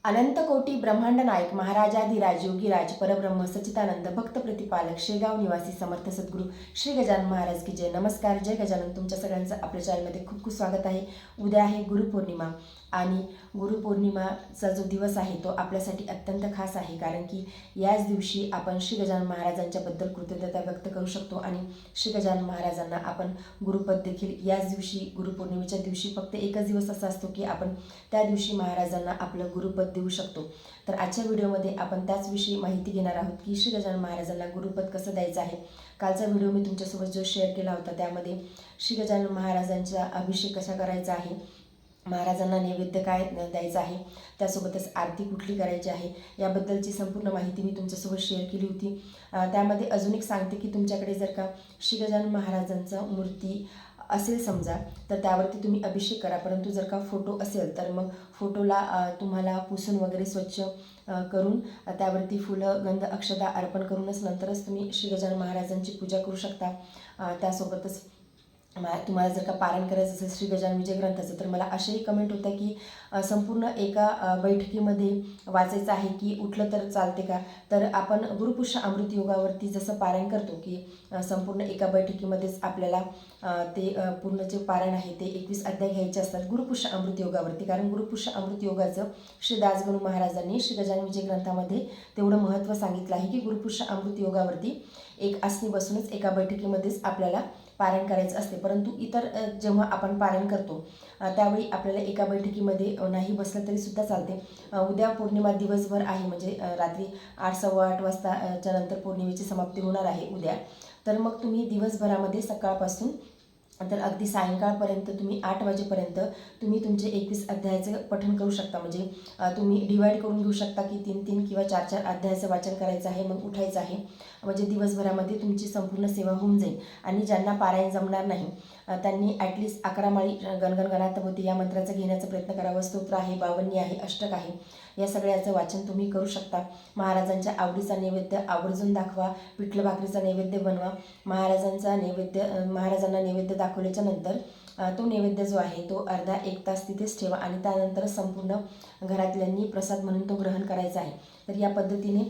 अनंत कोटी ब्रह्मांड नायक महाराजाधिराज योगीराज परब्रह्म सच्चिदानंद भक्त प्रतिपालक शेगाव निवासी समर्थ सद्गुरू श्री गजानन महाराज की जय. नमस्कार. जय गजानन. तुमच्या सगळ्यांचं आपल्या चॅनलमध्ये खूप खूप स्वागत आहे. उद्या आहे गुरुपौर्णिमा आणि गुरुपौर्णिमाचा जो दिवस आहे तो आपल्यासाठी अत्यंत खास आहे, कारण की याच दिवशी आपण श्री गजानन महाराजांच्याबद्दल कृतज्ञता व्यक्त करू शकतो आणि श्री गजानन महाराजांना आपण गुरुपद देखील याच दिवशी गुरुपौर्णिमेच्या दिवशी फक्त एकच दिवस असा असतो की आपण त्या दिवशी महाराजांना आपलं गुरुपद देऊ शकतो. तर आजच्या व्हिडिओमध्ये आपण त्याचविषयी माहिती घेणार आहोत की श्री गजानन महाराजांना गुरुपद कसं द्यायचं आहे. कालचा व्हिडिओ मी तुमच्यासोबत जो शेअर केला होता त्यामध्ये श्री गजानन महाराजांचा अभिषेक कसा करायचा आहे, महाराजांना नैवेद्य काय द्यायचं आहे, त्यासोबतच आरती कुठली करायची आहे याबद्दलची संपूर्ण माहिती मी तुमच्यासोबत शेअर केली होती. त्यामध्ये अजून एक सांगते की तुमच्याकडे जर का श्री गजानन महाराजांचं मूर्ती असेल समजा तर त्यावरती तुम्ही अभिषेक करा, परंतु जर का फोटो असेल तर मग फोटोला तुम्हाला पुसून वगैरे स्वच्छ करून त्यावरती फुलं गंध अक्षता अर्पण करूनच नंतरच तुम्ही श्री गजानन महाराजांची पूजा करू शकता. त्यासोबतच तुम्हाला जर का पारायण करायचं असेल श्री गजानन विजय ग्रंथाचं तर मला असेही कमेंट होत्या की संपूर्ण एका बैठकीमध्ये वाचायचं आहे की उठलं तर चालते का. तर आपण गुरुपुष्य अमृत योगावरती जसं पारायण करतो की संपूर्ण एका बैठकीमध्येच आपल्याला ते पूर्ण जे पारायण आहे ते 21 अध्याय घ्यायचे असतात गुरुपुष्य अमृत योगावरती, कारण गुरुपुष्य अमृत योगाचं श्री दासगणू महाराजांनी श्री गजानन विजय ग्रंथामध्ये तेवढं महत्त्व सांगितलं आहे की गुरुपुष्य अमृत योगावरती एक आसनी बसूनच एका बैठकीमध्येच आपल्याला पारायण करायचं असते. परंतु इतर जेव्हा आपण पारायण करतो त्यावेळी आपल्याला एका बैठकीमध्ये नाही बसलं तरी सुद्धा चालते. उद्या पौर्णिमा दिवसभर आहे, म्हणजे रात्री 8 सव्वा 8 वाजताच्या नंतर पौर्णिमेची समाप्ती होणार आहे उद्या. तर मग तुम्ही दिवसभरामध्ये सकाळपासून तर अगदी सायंकाळपर्यंत तुम्ही 8 वाजेपर्यंत तुम्ही तुमचे 21 अध्यायाचं पठण करू शकता. म्हणजे तुम्ही डिवाईड करून घेऊ शकता की 3-3 किंवा 4-4 अध्यायाचं वाचन करायचं आहे, मग उठायचं आहे. म्हणजे दिवसभरामध्ये तुमची संपूर्ण सेवा होऊन जाईल. आणि ज्यांना पारायण जमणार नाही त्यांनी ॲटलिस्ट 11 माळी गणगण गणात होते या मंत्राचा घेण्याचा प्रयत्न करावा. स्तोत्र आहे, बावन्नी आहे, अष्टक आहे, या सगळ्याचं वाचन तुम्ही करू शकता. महाराजांच्या आवडीचा नैवेद्य आवर्जून दाखवा. पिठलं भाकरीचा नैवेद्य बनवा. महाराजांना नैवेद्य दाखवल्याच्या नंतर तो नैवेद्य जो आहे तो अर्धा 1 तास तिथेच ठेवा आणि त्यानंतर संपूर्ण घरातल्यांनी प्रसाद म्हणून तो ग्रहण करायचा आहे. तर या पद्धतीने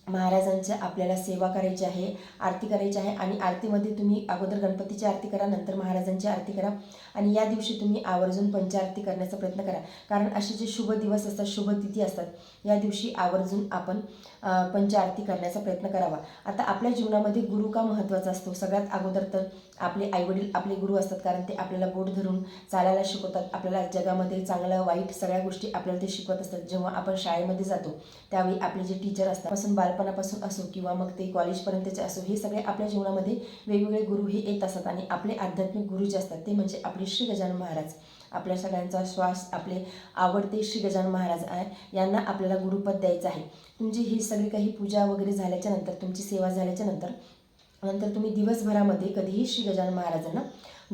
महाराजांच्या आपल्याला सेवा करायची आहे, आरती करायची आहे. आणि आरतीमध्ये तुम्ही अगोदर गणपतीची आरती करा, नंतर महाराजांची आरती करा आणि या दिवशी तुम्ही आवर्जून पंचारती करण्याचा प्रयत्न करा, कारण असे जे शुभ दिवस असतात, शुभ तिथी असतात, या दिवशी आवर्जून आपण पंचारती करण्याचा प्रयत्न करावा. आता आपल्या जीवनामध्ये गुरु का महत्त्वाचा असतो. सगळ्यात अगोदर तर आपले आईवडील आपले गुरु असतात, कारण ते आपल्याला बोट धरून चालायला शिकवतात. आपल्याला जगामध्ये चांगलं वाईट सगळ्या गोष्टी आपल्याला ते शिकवत असतात. जेव्हा आपण शाळेमध्ये जातो त्यावेळी आपले जे टीचर असतात पासून बालपणापासून असो किंवा मग ते कॉलेजपर्यंतचे असो, हे सगळे आपल्या जीवनामध्ये वेगवेगळे गुरु हे येत असतात. आणि आपले आध्यात्मिक गुरु जे असतात ते म्हणजे आपले श्री गजानन महाराज. आपल्या सगळ्यांचा श्वास आपले आवडते श्री गजानन महाराज आहे, यांना आपल्याला गुरुपद द्यायचं आहे. तुमची ही सगळी काही पूजा वगैरे झाल्याच्या नंतर, तुमची सेवा झाल्याच्या नंतर तुम्ही दिवसभरामध्ये कधीही श्री गजानन महाराजांना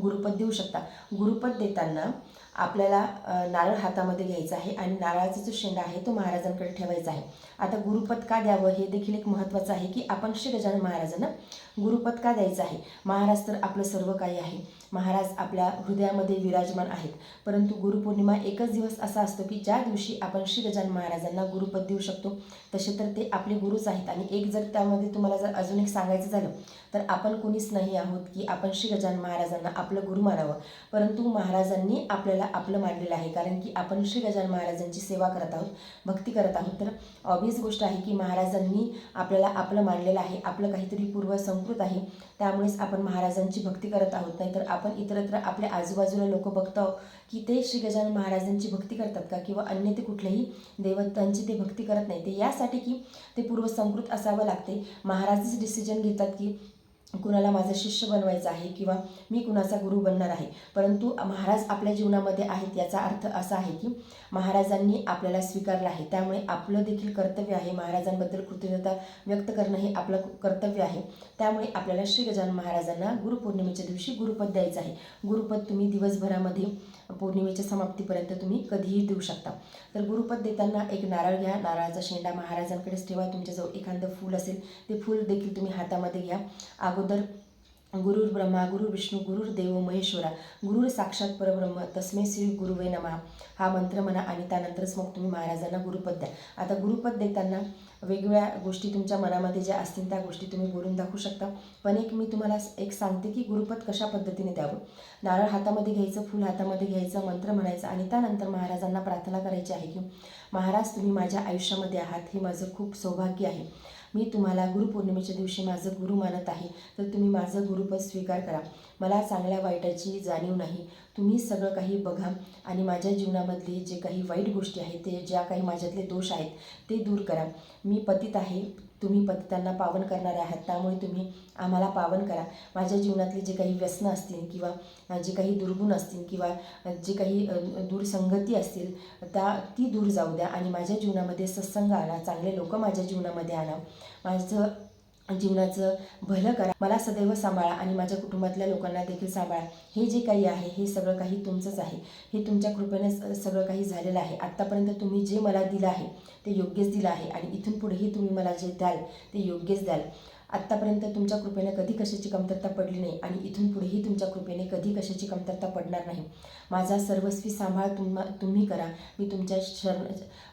गुरुपद देऊ शकता. गुरुपद देताना आपल्याला नारळ हातामध्ये घ्यायचा आहे आणि नारळाचा जो शेंडा आहे तो महाराजांकडे ठेवायचा आहे. आता गुरुपद का द्यावं हे देखील एक महत्त्वाचं आहे की आपण श्री गजानन महाराजांना गुरुपद का द्यायचं आहे. महाराज तर आपलं सर्व काही आहे, महाराज आपल्या हृदयामध्ये विराजमान आहेत. परंतु गुरुपौर्णिमा एकच दिवस असा असतो की ज्या दिवशी आपण श्री गजानन महाराजांना गुरुपद देऊ शकतो. तसे तर ते आपले गुरुच आहेत. आणि एक जर त्यामध्ये तुम्हाला जर अजून एक सांगायचं झालं तर आपण कोणीच नाही आहोत की आपण श्री गजानन महाराजांना आपलं गुरु मानावं, परंतु महाराजांनी आपल्याला आपलं मानलेलं आहे, कारण की आपण श्री गजानन महाराजांची सेवा करत आहोत, भक्ती करत आहोत. तर ऑब्वियस गोष्ट आहे की महाराजांनी आपल्याला आपलं मानलेलं आहे, आपलं काहीतरी पूर्व संस्कृत आहे, त्यामुळेच आपण महाराजांची भक्ती करत आहोत. नाहीतर आपण इतरत्र आपल्या आजूबाजूला लोक बघतो की ते श्री गजानन महाराजांची भक्ती करतात का किंवा अन्य ते कुठल्याही देवतांची ते भक्ती करत नाही. ते यासाठी की ते पूर्व संस्कृत असावं लागते. महाराजच डिसिजन घेतात की कुणाला माझा शिष्य बनवायचा आहे किंवा मी कुणाचा गुरु बनणार आहे. परंतु महाराज आपल्या जीवनामध्ये आहेत याचा अर्थ असा आहे की महाराजांनी आपल्याला स्वीकारलं आहे, त्यामुळे आपलं देखील कर्तव्य आहे महाराजांबद्दल कृतज्ञता व्यक्त करणं हे आपलं कर्तव्य आहे. त्यामुळे आपल्याला श्री गजानन महाराजांना गुरुपौर्णिमेच्या दिवशी गुरुपद द्यायचं आहे. गुरुपद तुम्ही दिवसभरामध्ये पौर्णिमेच्या समाप्तीपर्यंत तुम्ही कधीही देऊ शकता. तर गुरुपद देताना एक नारळ घ्या, नारळाचा शेंडा महाराजांकडेच ठेवा. तुमच्याजवळ एखादं फूल असेल ते फूल देखील तुम्ही हातामध्ये घ्या. अगोदर गुरुर् ब्रह्मा गुरुर्विष्णू गुरुर्देव महेश्वरा गुरुर साक्षात परब्रह्म तस्मै श्री गुरुवे नमः हा मंत्र म्हणा आणि त्यानंतरच मग तुम्ही महाराजांना गुरुपद द्या. आता गुरुपद देताना वेगवेगळ्या गोष्टी तुमच्या मनामध्ये ज्या असतील त्या गोष्टी तुम्ही बोलून दाखवू शकता. पण मी तुम्हाला एक सांगते की गुरुपद कशा पद्धतीने द्यावं. नारळ हातामध्ये घ्यायचं, फूल हातामध्ये घ्यायचं, मंत्र म्हणायचं आणि त्यानंतर महाराजांना प्रार्थना करायची आहे की महाराज तुम्ही माझ्या आयुष्यामध्ये आहात, हे माझं खूप सौभाग्य आहे. मी तुम्हाला गुरुपौर्णिमेच्या दिवशी माझं गुरु मानत आहे, तर तुम्ही माझं गुरुपद स्वीकार करा. मला चांगल्या वाईटाची जाणीव नाही. तुम्ही सगळं काही बघा आणि माझ्या जीवनामधले जे काही वाईट गोष्टी आहेत, ते ज्या काही माझ्यातले दोष आहेत ते दूर करा. मी पतित आहे, तुम्ही पतितांना पावन करणारे आहात, त्यामुळे तुम्ही आम्हाला पावन करा. माझ्या जीवनातले जे काही व्यसनं असतील किंवा जे काही दुर्गुण असतील किंवा जे काही दूरसंगती असतील ती दूर जाऊ द्या आणि माझ्या जीवनामध्ये सत्संग आणा, चांगले लोक माझ्या जीवनामध्ये आणा, माझं जीवनाचं भलं करा, मला सदैव सांभाळा आणि माझ्या कुटुंबातल्या लोकांना देखील सांभाळा. हे जे काही आहे हे सगळं काही तुमचंच आहे. हे तुमच्या कृपेने सगळं काही झालेलं आहे. आत्तापर्यंत तुम्ही जे मला दिलं आहे ते योग्यच दिलं आहे आणि इथून पुढेही तुम्ही मला जे द्याल ते योग्यच द्याल. आत्तापर्यंत तुमच्या कृपेने कधी कशाची कमतरता पडली नाही आणि इथून पुढेही तुमच्या कृपेने कधी कशाची कमतरता पडणार नाही. माझा सर्वस्वी सांभाळ तुम्ही करा.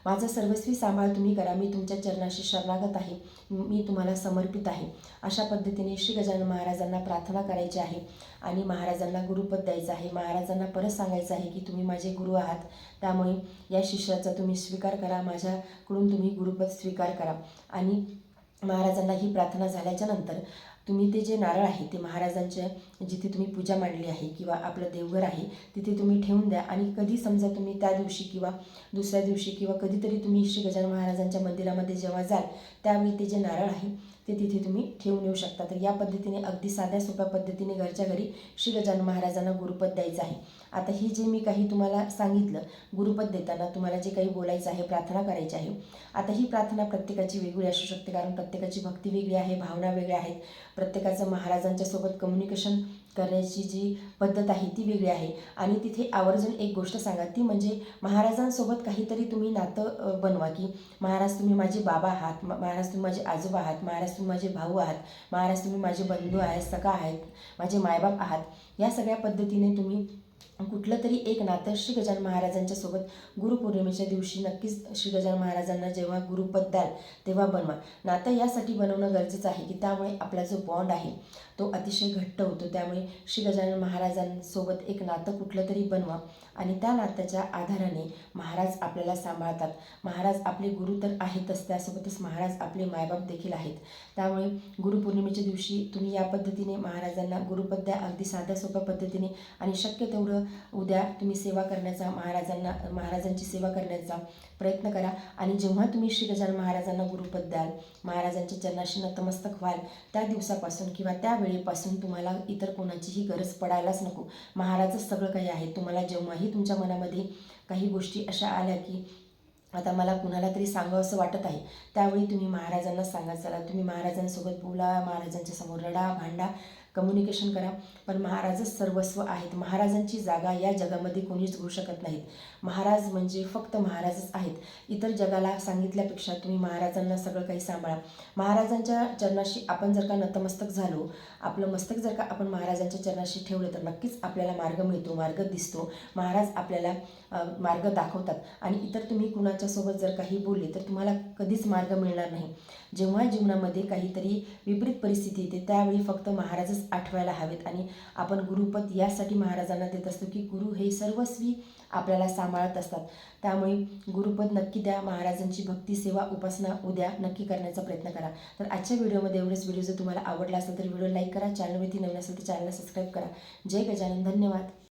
माझा सर्वस्वी सांभाळ तुम्ही करा. मी तुमच्या चरणाशी शरणागत आहे. मी तुम्हाला समर्पित आहे. अशा पद्धतीने श्री गजानन महाराजांना प्रार्थना करायची आहे आणि महाराजांना गुरुपद द्यायचं आहे. महाराजांना परत सांगायचं आहे की तुम्ही माझे गुरु आहात, त्यामुळे या शिष्याचा तुम्ही स्वीकार करा. माझ्याकडून तुम्ही गुरुपद स्वीकार करा. आणि महाराजांना ही प्रार्थना झाल्याच्या नंतर तुम्ही ते जे नारळ आहे ते महाराजांच्या जिथे तुम्ही पूजा मांडली आहे किंवा आपलं देवघर आहे तिथे तुम्ही ठेवून द्या. आणि कधी समजा तुम्ही त्या दिवशी किंवा दुसऱ्या दिवशी किंवा कधीतरी तुम्ही श्री गजानन महाराजांच्या मंदिरामध्ये जेव्हा जाल त्यावेळी ते जे नारळ आहे ते तिथे तुम्ही ठेवून येऊ शकता. तर या पद्धतीने अगदी साध्या सोप्या पद्धतीने घरच्या घरी श्री गजानन महाराजांना गुरुपद द्यायचं आहे. आता ही जे मी काही तुम्हाला सांगितलं गुरुपद देताना तुम्हाला जे काही बोलायचं आहे, प्रार्थना करायची आहे. आता ही प्रार्थना प्रत्येकाची वेगळी असू शकते, कारण प्रत्येकाची भक्ती वेगळी आहे, भावना वेगळ्या आहेत. प्रत्येकाचं महाराजांच्या सोबत कम्युनिकेशन करण्याची जी पद्धत आहे ती वेगळी आहे. आणि तिथे आवर्जून एक गोष्ट सांगा, ती म्हणजे महाराजांसोबत काहीतरी तुम्ही नातं बनवा की महाराज तुम्ही माझे बाबा आहात, महाराज तुम्ही माझे आजोबा आहात, महाराज तुम्ही माझे भाऊ आहात, महाराज तुम्ही माझे बंधू आहेत, सखा आहेत, माझे मायबाप आहात. या सगळ्या पद्धतीने तुम्ही कुठलं तरी एक नातं श्री गजानन महाराजांच्या सोबत गुरुपौर्णिमेच्या दिवशी नक्कीच श्री गजानन महाराजांना जेव्हा गुरुपद द्याल तेव्हा बनवा. नातं यासाठी बनवणं गरजेचं आहे की त्यामुळे आपला जो बॉन्ड आहे तो अतिशय घट्ट होतो. त्यामुळे श्री गजानन महाराजांसोबत एक नातं कुठलं तरी बनवा आणि त्या नात्याच्या आधाराने महाराज आपल्याला सांभाळतात. महाराज आपले गुरु तर आहेतच, त्यासोबतच महाराज आपले मायबाप देखील आहेत. त्यामुळे गुरुपौर्णिमेच्या दिवशी तुम्ही या पद्धतीने महाराजांना गुरुपद द्या, अगदी साध्या सोप्या पद्धतीने. आणि शक्य तेवढं उद्या तुम्ही सेवा करण्याचा, महाराजांची सेवा करण्याचा प्रयत्न करा. आणि जेव्हा तुम्ही श्री गजानन महाराजांना गुरुपद द्याल, महाराजांच्या चरणाशी नतमस्तक व्हाल, त्या दिवसापासून किंवा त्या वेळेपासून तुम्हाला इतर कोणाचीही गरज पडायलाच नको. महाराजच सगळं काही आहे. तुम्हाला जेव्हाही तुमच्या मनामध्ये काही गोष्टी अशा आल्या की आता मला कुणाला तरी सांगावं असं वाटत आहे, त्यावेळी तुम्ही महाराजांना सांगा. चला तुम्ही महाराजांसोबत बोला, महाराजांच्या समोर रडा, भांडा, कम्युनिकेशन करा, पण महाराजच सर्वस्व आहेत. महाराजांची जागा या जगामध्ये कोणीच घेऊ शकत नाहीत. महाराज म्हणजे फक्त महाराजच आहेत. इतर जगाला सांगितल्यापेक्षा तुम्ही महाराजांना सगळं काही सांभाळा. महाराजांच्या चरणाशी आपण जर का नतमस्तक झालो, आपलं मस्तक जर का आपण महाराजांच्या चरणाशी ठेवलं तर नक्कीच आपल्याला मार्ग मिळतो, मार्ग दिसतो. महाराज आपल्याला मार्ग दाखवतात. आणि इतर तुम्ही कुणाच्यासोबत जर काही बोलले तर तुम्हाला कधीच मार्ग मिळणार नाही. जेव्हा जीवनामध्ये काहीतरी विपरीत परिस्थिती येते त्यावेळी फक्त महाराजच आठवायला हवेत. आणि आपण गुरुपद यासाठी महाराजांना देत असतो की गुरु हे सर्वस्वी आपल्याला सांभाळत असतात. त्यामुळे गुरुपद नक्की द्या. महाराजांची भक्ती, सेवा, उपासना उद्या नक्की करण्याचा प्रयत्न करा. तर आजच्या व्हिडिओमध्ये एवढेच. व्हिडिओ जर तुम्हाला आवडला असेल तर व्हिडिओ लाईक करा, चॅनलवरती नवीन असेल तर चॅनलला सबस्क्राईब करा. जय गजानन. धन्यवाद.